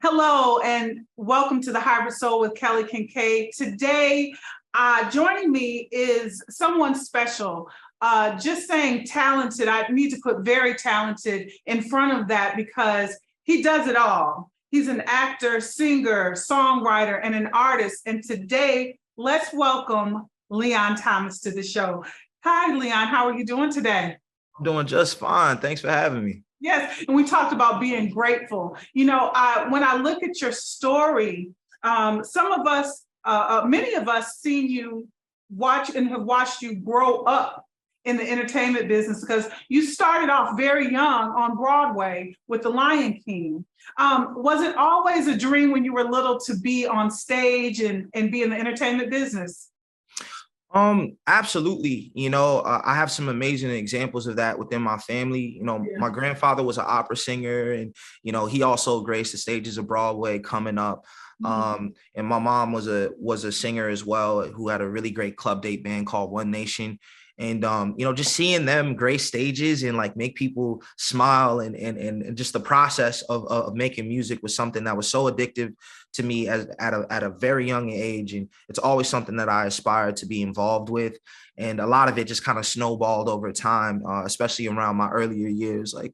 Hello, and welcome to the Hybrid Soul with Kelly Kinkaid. Today, joining me is someone special. Just saying talented, I need to put very talented in front of that because he does it all. He's an actor, singer, songwriter, and an artist. And today, let's welcome Leon Thomas to the show. Hi, Leon. How are you doing today? I'm doing just fine. Thanks for having me. Yes, and we talked about being grateful. When I look at your story, some of us, many of us, seen you watch and have watched you grow up in the entertainment business because you started off very young on Broadway with The Lion King. Was it always a dream when you were little to be on stage and be in the entertainment business? Absolutely. I have some amazing examples of that within my family. My grandfather was an opera singer, and he also graced the stages of Broadway coming up. And my mom was a singer as well, who had a really great club date band called One Nation. And just seeing them grace stages and like make people smile and just the process of making music was something that was so addictive to me at a very young age. And it's always something that I aspired to be involved with. And a lot of it just kind of snowballed over time, especially around my earlier years, like,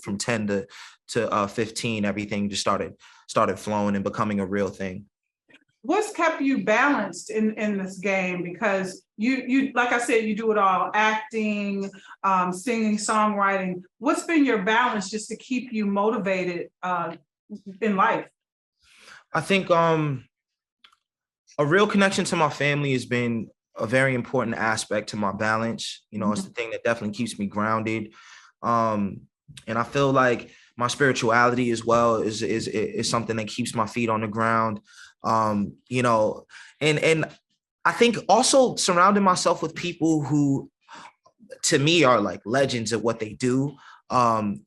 from 10 to 15, everything just started flowing and becoming a real thing. What's kept you balanced in this game? Because you like I said, you do it all: acting, singing, songwriting. What's been your balance just to keep you motivated in life? I think a real connection to my family has been a very important aspect to my balance. It's the thing that definitely keeps me grounded. And I feel like my spirituality as well is something that keeps my feet on the ground. And I think also surrounding myself with people who, to me, are like legends at what they do,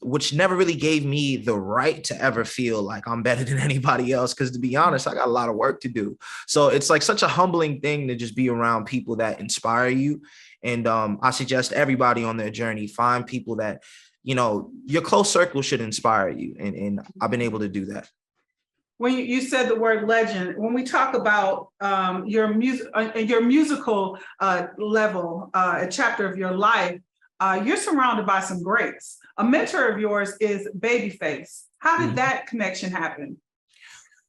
which never really gave me the right to ever feel like I'm better than anybody else. Because to be honest, I got a lot of work to do. So it's like such a humbling thing to just be around people that inspire you. And I suggest everybody on their journey find people that, your close circle should inspire you. And I've been able to do that. When you said the word legend, when we talk about your musical level, a chapter of your life, you're surrounded by some greats. A mentor of yours is Babyface. How did that connection happen?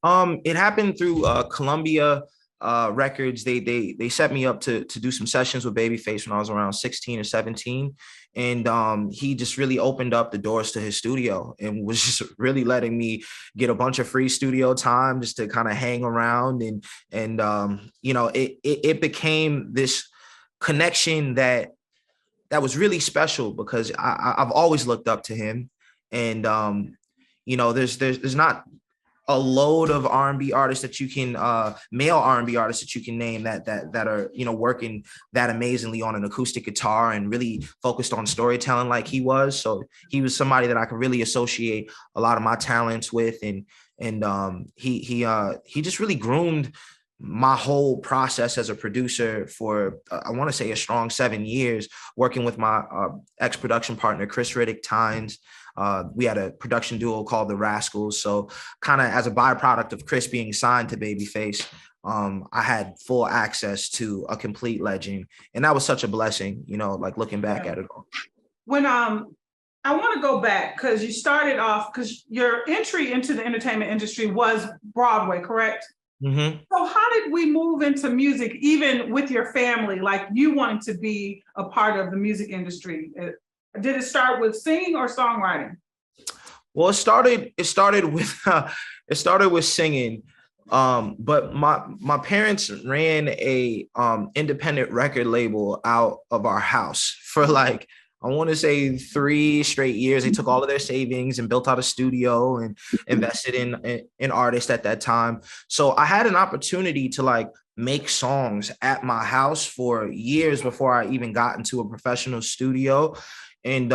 It happened through Columbia Records. They set me up to do some sessions with Babyface when I was around 16 or 17. And he just really opened up the doors to his studio and was just really letting me get a bunch of free studio time just to kind of hang around. It became this connection that was really special because I've always looked up to him. And there's not a load of R&B artists that you can male R&B artists that you can name that are working that amazingly on an acoustic guitar and really focused on storytelling like he was. So he was somebody that I could really associate a lot of my talents with, and he just really groomed my whole process as a producer for I want to say a strong 7 years, working with my ex-production partner Chris Riddick Tynes. We had a production duo called The Rascals. So kind of as a byproduct of Chris being signed to Babyface, I had full access to a complete legend. And that was such a blessing, like looking back at it all. When I want to go back because you started off, because your entry into the entertainment industry was Broadway, correct? Mm-hmm. So how did we move into music, even with your family, like you wanting to be a part of the music industry? Did it start with singing or songwriting? Well, it started with singing. But my parents ran a independent record label out of our house for like, I want to say 3 straight years. They took all of their savings and built out a studio and invested in artists at that time. So I had an opportunity to like make songs at my house for years before I even got into a professional studio. And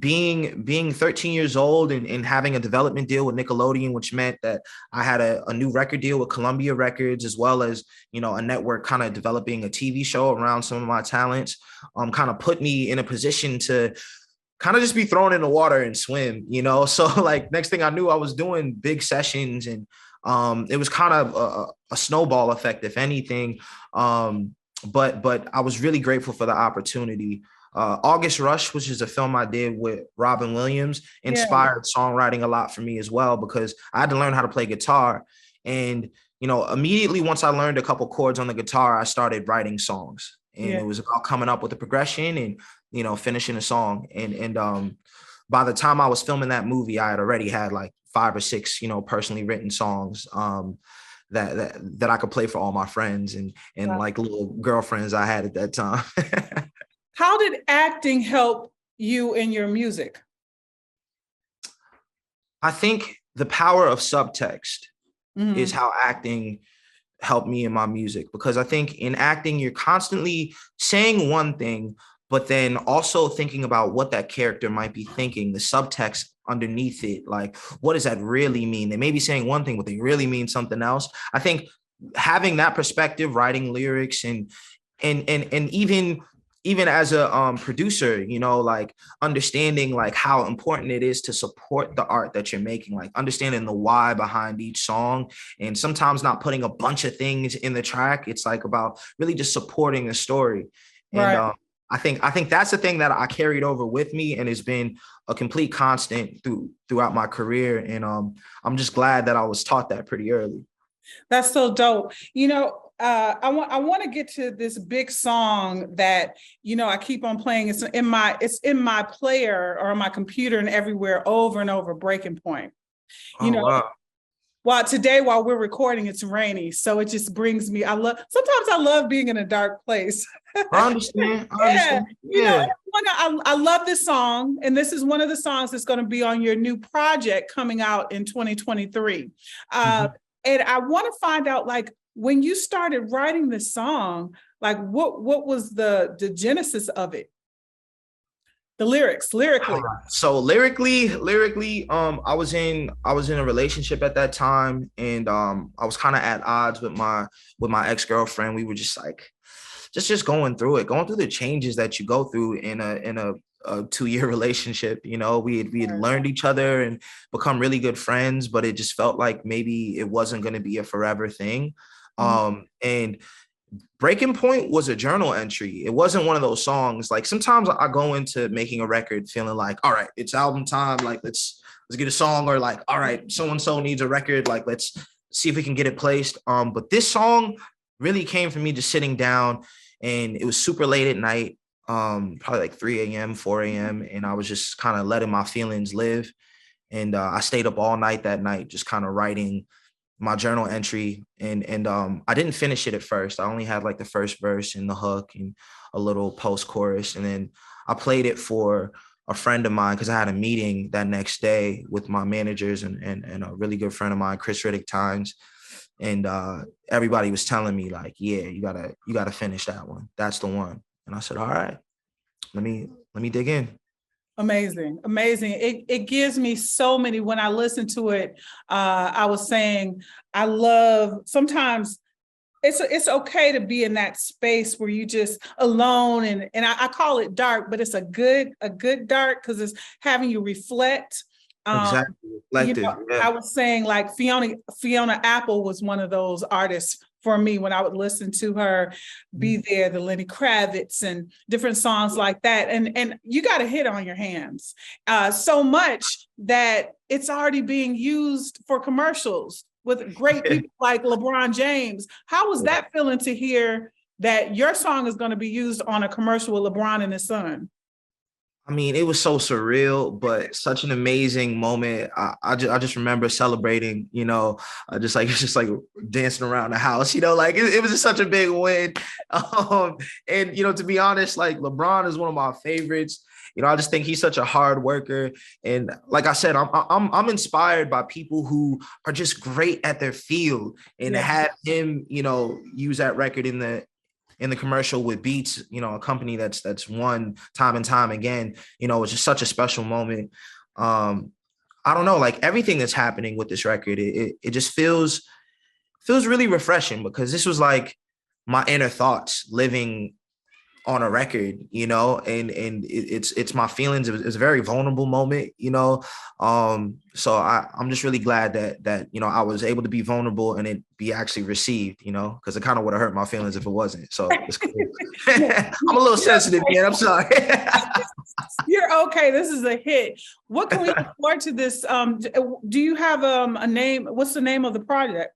being 13 years old and having a development deal with Nickelodeon, which meant that I had a new record deal with Columbia Records, as well as, a network kind of developing a TV show around some of my talents, kind of put me in a position to kind of just be thrown in the water and swim, you know? So like next thing I knew, I was doing big sessions, and it was kind of a snowball effect, if anything. But I was really grateful for the opportunity. August Rush, which is a film I did with Robin Williams, inspired songwriting a lot for me as well, because I had to learn how to play guitar. And, you know, immediately once I learned a couple chords on the guitar, I started writing songs. And it was about coming up with a progression and, you know, finishing a song. And by the time I was filming that movie, I had already had like 5 or 6, you know, personally written songs that I could play for all my friends and like little girlfriends I had at that time. How did acting help you in your music? I think the power of subtext is how acting helped me in my music, because I think in acting, you're constantly saying one thing, but then also thinking about what that character might be thinking, the subtext underneath it. Like, what does that really mean? They may be saying one thing, but they really mean something else. I think having that perspective, writing lyrics and even as a producer, you know, like understanding like how important it is to support the art that you're making, like understanding the why behind each song, and sometimes not putting a bunch of things in the track. It's like about really just supporting the story. And I think that's the thing that I carried over with me and has been a complete constant throughout my career. And I'm just glad that I was taught that pretty early. That's so dope. You know, I want to get to this big song that, you know, I keep on playing. It's in my player or on my computer and everywhere over and over, Breaking Point. You know, wow. While we're recording, it's rainy. So it just brings me, sometimes I love being in a dark place. I understand. You know, I love this song. And this is one of the songs that's going to be on your new project coming out in 2023. And I want to find out, like, when you started writing this song, like what was the genesis of it? The lyrically. So lyrically, I was in a relationship at that time, and I was kind of at odds with my ex-girlfriend. We were just like, just going through the changes that you go through in a 2-year relationship. You know, we had learned each other and become really good friends, but it just felt like maybe it wasn't going to be a forever thing. And Breaking Point was a journal entry. It wasn't one of those songs. Like sometimes I go into making a record feeling like, all right, it's album time. Like let's get a song, or like, all right, so-and-so needs a record. Like let's see if we can get it placed. But this song really came from me just sitting down, and it was super late at night, probably like 3 a.m., 4 a.m. And I was just kind of letting my feelings live. And I stayed up all night that night, just kind of writing my journal entry. And I didn't finish it at first. I only had like the first verse and the hook and a little post chorus. And then I played it for a friend of mine, because I had a meeting that next day with my managers and a really good friend of mine, Chris Riddick Tynes. And everybody was telling me like, yeah, you gotta finish that one. That's the one. And I said, all right, let me dig in. Amazing. It gives me so many, when I listen to it, I was saying, I love, sometimes it's okay to be in that space where you just alone, and I call it dark, but it's a good dark, because it's having you reflect. Exactly. You know, I was saying like Fiona Apple was one of those artists for me when I would listen to her, Be There, the Lenny Kravitz, and different songs like that. And you got a hit on your hands, so much that it's already being used for commercials with great people like LeBron James. How was that feeling to hear that your song is going to be used on a commercial with LeBron and his son? I mean, it was so surreal, but such an amazing moment. I just remember celebrating, you know, just like dancing around the house, you know, like it was just such a big win. And, you know, to be honest, like LeBron is one of my favorites. You know, I just think he's such a hard worker. And like I said, I'm inspired by people who are just great at their field, and to have him, you know, use that record in the commercial with Beats, you know, a company that's won time and time again, you know, it's just such a special moment. I don't know, like everything that's happening with this record, it just feels really refreshing, because this was like my inner thoughts living on a record, and it's my feelings. It's a very vulnerable moment, so I'm just really glad that I was able to be vulnerable and it be actually received, because it kind of would have hurt my feelings if it wasn't. So it's cool. I'm a little sensitive, man. I'm sorry. You're okay. This is a hit. What can we look forward to this? Do you have a name? What's the name of the project?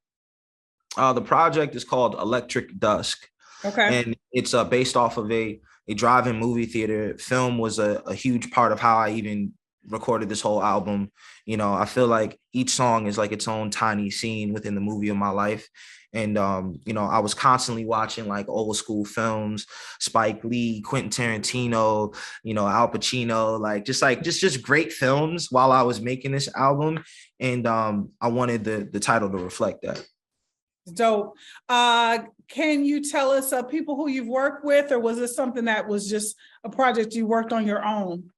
The project is called Electric Dusk. Okay. And it's based off of a drive-in movie theater. Film was a huge part of how I even recorded this whole album. I feel like each song is like its own tiny scene within the movie of my life. And, I was constantly watching like old school films, Spike Lee, Quentin Tarantino, Al Pacino, just great films while I was making this album. And I wanted the title to reflect that. Dope. Can you tell us people who you've worked with, or was this something that was just a project you worked on your own?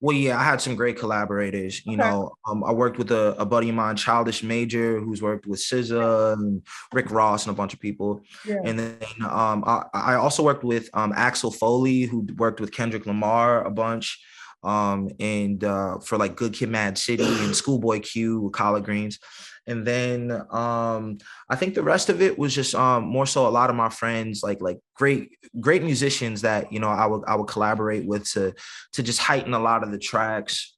Well, yeah, I had some great collaborators. I worked with a buddy of mine, Childish Major, who's worked with SZA and Rick Ross and a bunch of people. Yeah. And then I also worked with Axel Foley, who worked with Kendrick Lamar a bunch. And for like Good Kid, Mad City and Schoolboy Q with Collard Greens. And then I think the rest of it was just more so a lot of my friends, like great musicians that I would collaborate with to just heighten a lot of the tracks.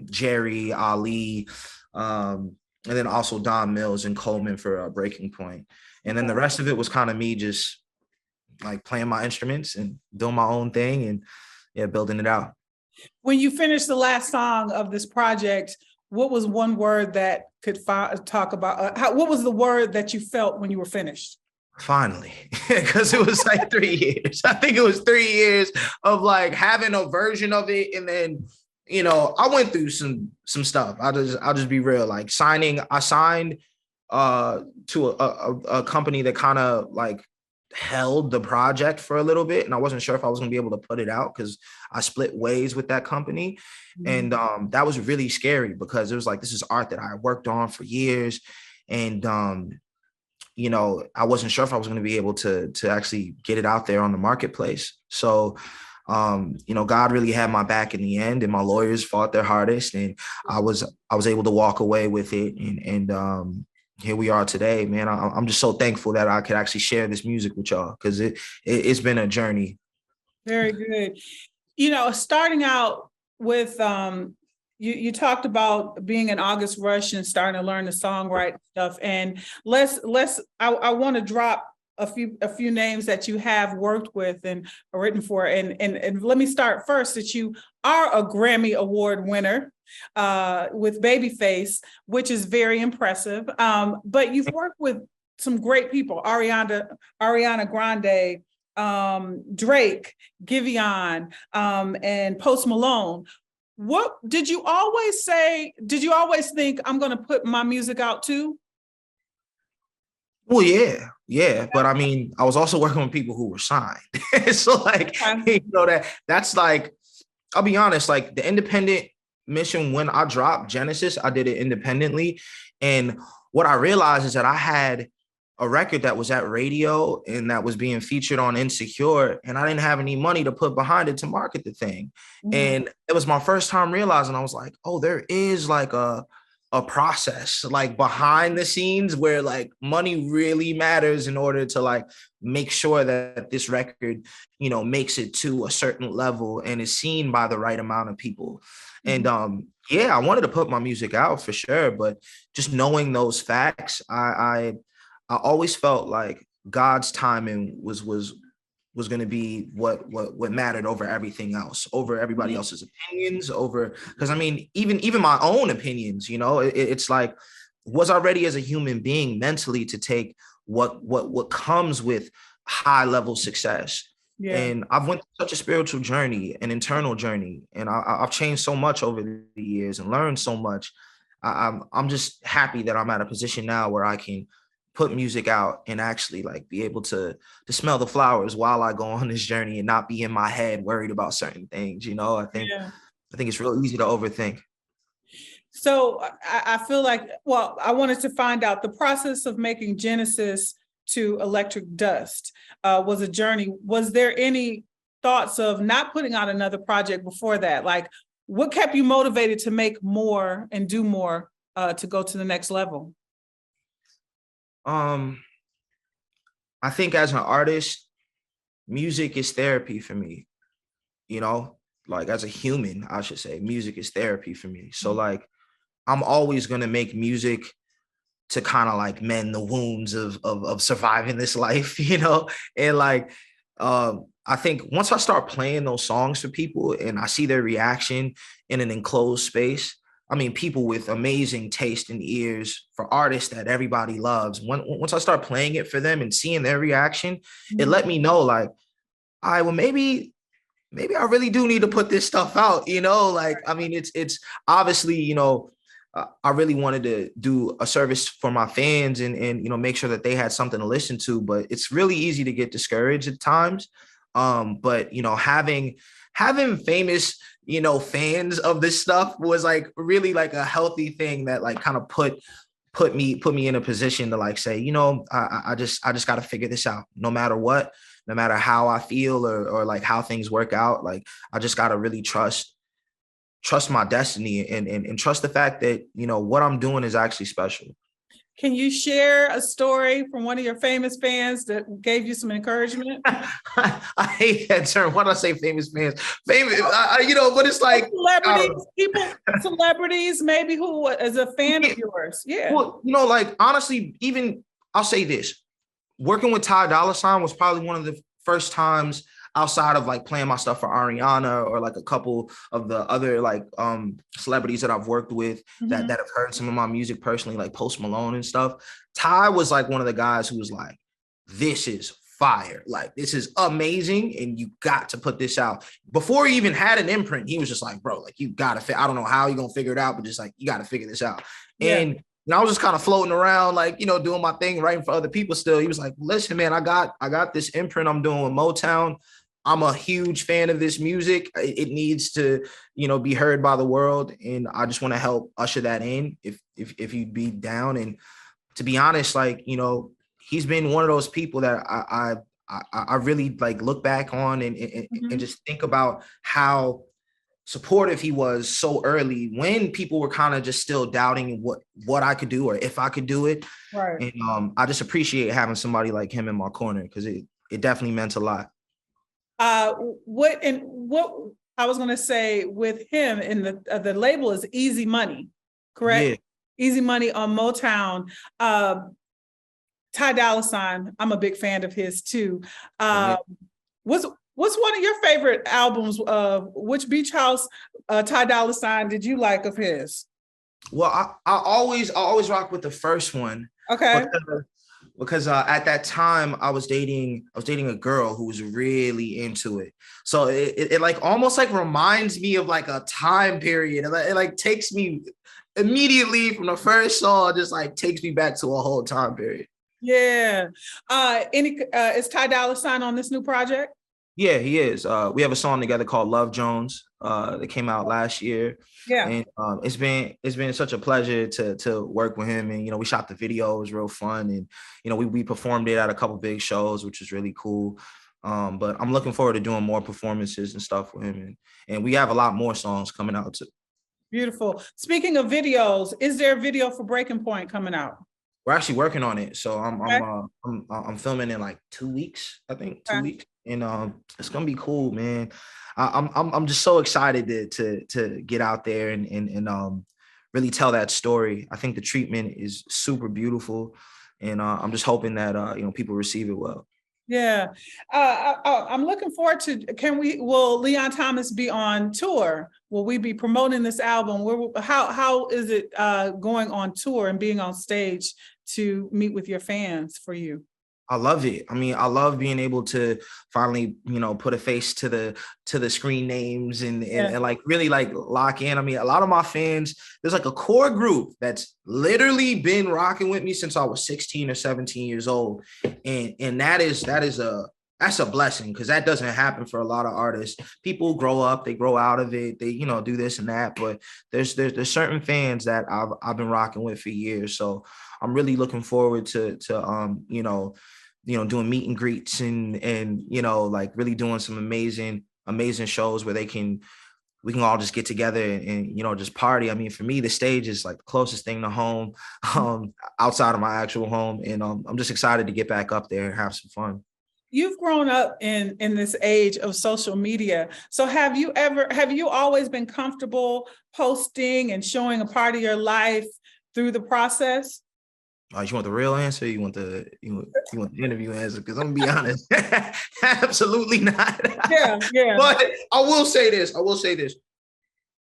Jerry, Ali, and then also Don Mills and Coleman for Breaking Point. And then the rest of it was kind of me just like playing my instruments and doing my own thing and building it out. When you finished the last song of this project, what was one word that could talk about? What was the word that you felt when you were finished? Finally, because it was like 3 years. I think it was 3 years of like having a version of it, and then I went through some stuff. I'll just be real. Like I signed to a company that kind of like held the project for a little bit, and I wasn't sure if I was gonna be able to put it out because I split ways with that company. And that was really scary because it was like, this is art that I worked on for years, and I wasn't sure if I was going to be able to actually get it out there on the marketplace. So God really had my back in the end, and my lawyers fought their hardest, and I was able to walk away with it, and here we are today, man. I'm just so thankful that I could actually share this music with y'all, because it's been a journey. Very good. Starting out with you talked about being in August Rush and starting to learn the songwriting stuff. And I want to drop a few names that you have worked with and written for. And let me start first that you are a Grammy Award winner with Babyface, which is very impressive. But you've worked with some great people, Ariana Grande, Drake, Giveon, and Post Malone. What did you always say? Did you always think I'm going to put my music out too? Well, yeah. But I mean, I was also working with people who were signed. So like, that's like, I'll be honest, like the independent mission, when I dropped Genesis, I did it independently. And what I realized is that I had a record that was at radio and that was being featured on Insecure, and I didn't have any money to put behind it to market the thing. And it was my first time realizing, I was like, oh, there is like a process like behind the scenes where like money really matters in order to like make sure that this record, makes it to a certain level and is seen by the right amount of people. And I wanted to put my music out for sure, but just knowing those facts, I always felt like God's timing was going to be what mattered over everything else, over everybody else's opinions, because I mean, even my own opinions, it's like, was I ready as a human being mentally to take what comes with high level success? Yeah. And I've went through such a spiritual journey, an internal journey, and I've changed so much over the years and learned so much. I'm just happy that I'm at a position now where I can put music out and actually like be able to smell the flowers while I go on this journey and not be in my head worried about certain things. I think it's real easy to overthink. So I feel like, well, I wanted to find out the process of making Genesis to Electric Dust was a journey. Was there any thoughts of not putting out another project before that? Like, what kept you motivated to make more and do more to go to the next level? I think as an artist, music is therapy for me, you know, like as a human, I should say, music is therapy for me. So like, I'm always going to make music to kind of like mend the wounds of surviving this life, you know? And like, I think once I start playing those songs for people and I see their reaction in an enclosed space, I mean, people with amazing taste and ears for artists that everybody loves. Once I start playing it for them and seeing their reaction, it let me know like, all right, well, maybe I really do need to put this stuff out, you know? Like, I mean, it's obviously, you know, I really wanted to do a service for my fans and you know, make sure that they had something to listen to, but it's really easy to get discouraged at times. But you know, having famous, you know, fans of this stuff was like really like a healthy thing that like kind of put me in a position to like say, you know, I just got to figure this out no matter what, no matter how I feel or like how things work out. Like, I just got to really trust my destiny and trust the fact that, you know, what I'm doing is actually special. Can you share a story from one of your famous fans that gave you some encouragement? I hate that term. Why do I say famous fans? Famous, you know, but it's like celebrities, maybe who is a fan of yours. Yeah. Well, you know, like honestly, even I'll say this: working with Ty Dolla $ign was probably one of the first times outside of like playing my stuff for Ariana or like a couple of the other like celebrities that I've worked with that have heard some of my music personally, like Post Malone and stuff. Ty was like one of the guys who was like, this is fire. Like, this is amazing. And you got to put this out. Before he even had an imprint, he was just like, bro, like you got to, I don't know how you're going to figure it out, but just like, you got to figure this out. Yeah. And I was just kind of floating around, like, you know, doing my thing, writing for other people still. He was like, listen, man, I got this imprint I'm doing with Motown. I'm a huge fan of this music. It needs to, you know, be heard by the world. And I just want to help usher that in if you'd be down. And to be honest, like, you know, he's been one of those people that I really like look back on and just think about how supportive he was so early when people were kind of just still doubting what I could do or if I could do it. Right. And I just appreciate having somebody like him in my corner because it definitely meant a lot. What I was going to say with him in the label is EZMNY, correct? Yeah. EZMNY on Motown. Ty Dolla $ign, I'm a big fan of his too. What's one of your favorite albums? Which Beach House Ty Dolla $ign did you like of his? Well, I always rock with the first one. Okay. Because at that time I was dating a girl who was really into it. So it like almost like reminds me of like a time period. It like takes me immediately from the first song, just like takes me back to a whole time period. Yeah. Is Ty Dolla $ign on this new project? Yeah, he is. We have a song together called Love Jones that came out last year. Yeah. And it's been such a pleasure to work with him. And, you know, we shot the video. It was real fun. And, you know, we performed it at a couple big shows, which was really cool. But I'm looking forward to doing more performances and stuff with him. And we have a lot more songs coming out too. Beautiful. Speaking of videos, is there a video for Breaking Point coming out? We're actually working on it. So I'm filming in like 2 weeks, I think, 2 weeks. And it's gonna be cool, man. I'm just so excited to get out there and really tell that story. I think the treatment is super beautiful, and I'm just hoping that you know, people receive it well. Yeah, I'm looking forward to. Will Leon Thomas be on tour? Will we be promoting this album? How is it going on tour and being on stage to meet with your fans for you? I love it. I mean, I love being able to finally, you know, put a face to the screen names and like really like lock in. I mean, a lot of my fans, there's like a core group that's literally been rocking with me since I was 16 or 17 years old. And that's a blessing because that doesn't happen for a lot of artists. People grow up, they grow out of it, they, you know, do this and that, but there's certain fans that I've been rocking with for years. So I'm really looking forward to you know, doing meet and greets and like really doing some amazing shows where we can all just get together and just party. I mean, for me, the stage is like the closest thing to home, outside of my actual home. And I'm just excited to get back up there and have some fun. You've grown up in this age of social media. So have you always been comfortable posting and showing a part of your life through the process? You want the real answer? You want the interview answer? Because I'm gonna be honest, absolutely not. Yeah. But I will say this.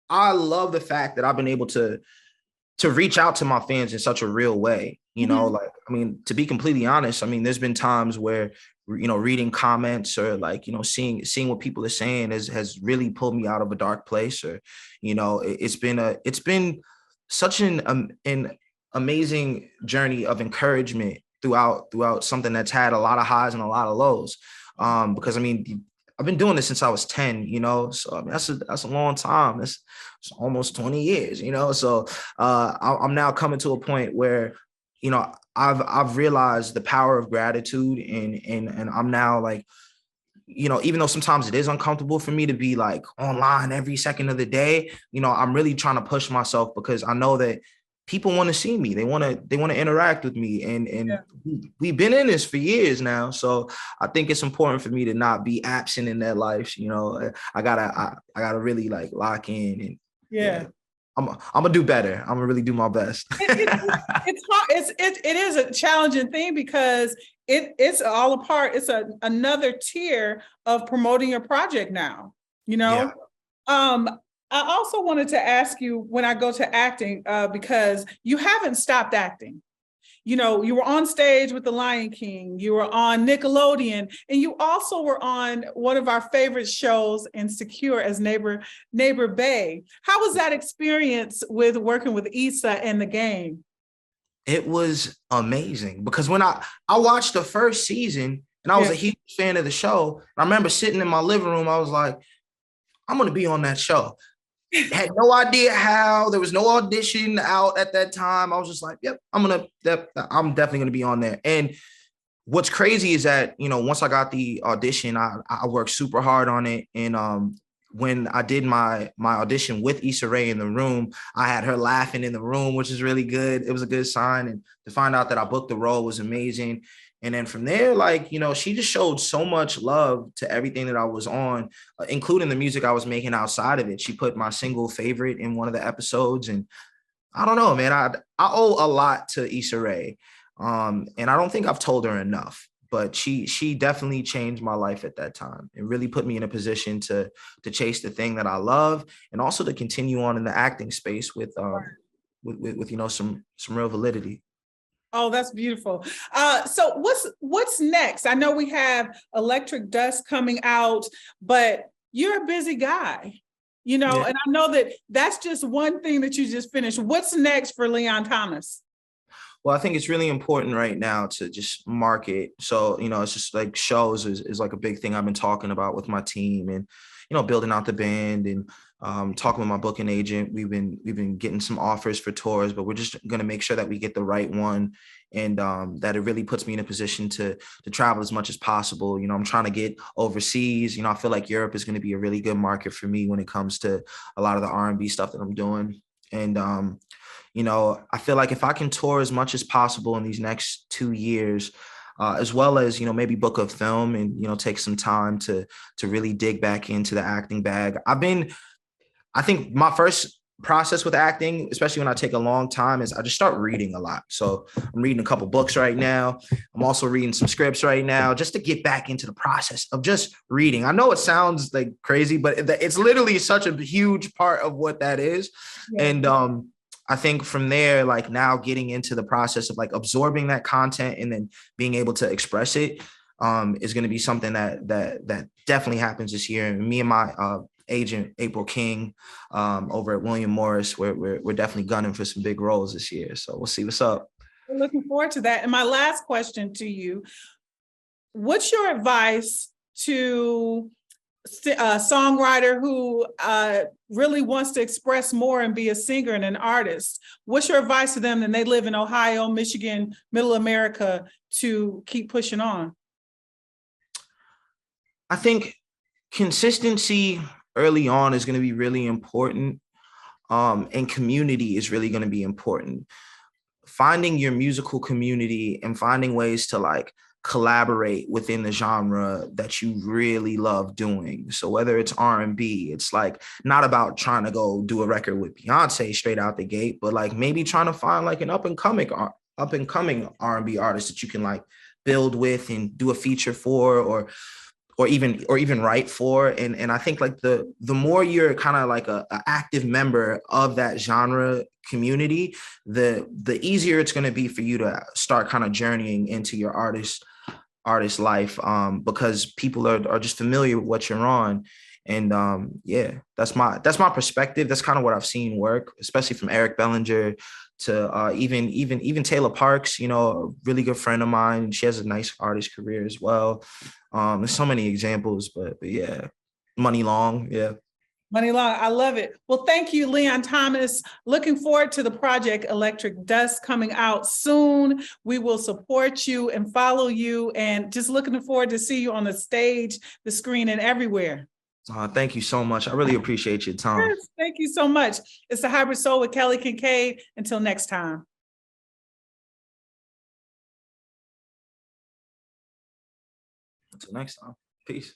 I love the fact that I've been able to reach out to my fans in such a real way. Like, I mean, to be completely honest, I mean, there's been times where, reading comments or like, seeing what people are saying has really pulled me out of a dark place, or, it's been such an amazing journey of encouragement throughout something that's had a lot of highs and a lot of lows. Because I mean, I've been doing this since I was 10, so I mean, that's a long time. It's almost 20 years, so I'm now coming to a point where, I've realized the power of gratitude, and I'm now like, even though sometimes it is uncomfortable for me to be like online every second of the day, I'm really trying to push myself, because I know that people want to see me. They want to interact with me. And we've been in this for years now. So I think it's important for me to not be absent in their lives. I gotta really like lock in and I'm gonna do better. I'm gonna really do my best. It's hard. It is a challenging thing, because it's all a part. It's another tier of promoting your project now, Yeah. I also wanted to ask you, when I go to acting, because you haven't stopped acting. You were on stage with The Lion King, you were on Nickelodeon, and you also were on one of our favorite shows, Insecure, as neighbor Bay. How was that experience with working with Issa and the game? It was amazing, because when I watched the first season and I was a huge fan of the show, I remember sitting in my living room, I was like, I'm going to be on that show. Had no idea how. There was no audition out at that time. I was just like, yep, I'm definitely going to be on there. And what's crazy is that, once I got the audition, I worked super hard on it. And when I did my audition with Issa Rae in the room, I had her laughing in the room, which is really good. It was a good sign. And to find out that I booked the role was amazing. And then from there, like, she just showed so much love to everything that I was on, including the music I was making outside of it. She put my single favorite in one of the episodes. And I don't know, man, I owe a lot to Issa Rae. And I don't think I've told her enough, but she definitely changed my life at that time. It really put me in a position to chase the thing that I love, and also to continue on in the acting space with some real validity. Oh, that's beautiful. So what's next? I know we have Electric Dust coming out, but you're a busy guy, and I know that that's just one thing that you just finished. What's next for Leon Thomas? Well, I think it's really important right now to just market. So, it's just like shows is like a big thing I've been talking about with my team, and, building out the band, and talking with my booking agent. We've been getting some offers for tours, but we're just going to make sure that we get the right one, and that it really puts me in a position to travel as much as possible. I'm trying to get overseas. I feel like Europe is going to be a really good market for me when it comes to a lot of the R&B stuff that I'm doing. And I feel like if I can tour as much as possible in these next 2 years, as well as, maybe book a film and, take some time to really dig back into the acting bag. I think my first process with acting, especially when I take a long time, is I just start reading a lot. So I'm reading a couple books right now. I'm also reading some scripts right now, just to get back into the process of just reading. I know it sounds like crazy, but it's literally such a huge part of what that is. Yeah. And I think from there, like now getting into the process of like absorbing that content and then being able to express it is going to be something that definitely happens this year. And me and my agent, April King, over at William Morris, we're definitely gunning for some big roles this year. So we'll see what's up. We're looking forward to that. And my last question to you, what's your advice to songwriter who really wants to express more and be a singer and an artist. What's your advice to them? And they live in Ohio, Michigan, Middle America, to keep pushing on? I think consistency early on is going to be really important. And community is really going to be important. Finding your musical community and finding ways to like collaborate within the genre that you really love doing. So whether it's R&B, it's like not about trying to go do a record with Beyonce straight out the gate, but like maybe trying to find like an up and coming R&B artist that you can like build with and do a feature for, or even write for. And I think like the more you're kind of like a active member of that genre community, the easier it's going to be for you to start kind of journeying into your artist life, because people are just familiar with what you're on. And yeah, that's my perspective. That's kind of what I've seen work, especially from Eric Bellinger to even Taylor Parks, you know, a really good friend of mine. She has a nice artist career as well. There's so many examples, but yeah, Money Long, yeah. Money Long, I love it. Well, thank you, Leon Thomas. Looking forward to the project Electric Dust coming out soon. We will support you and follow you, and just looking forward to see you on the stage, the screen, and everywhere. Thank you so much. I really appreciate your time. Yes, thank you so much. It's the Hybrid Soul with Kelly Kinkaid. Until next time. Until next time. Peace.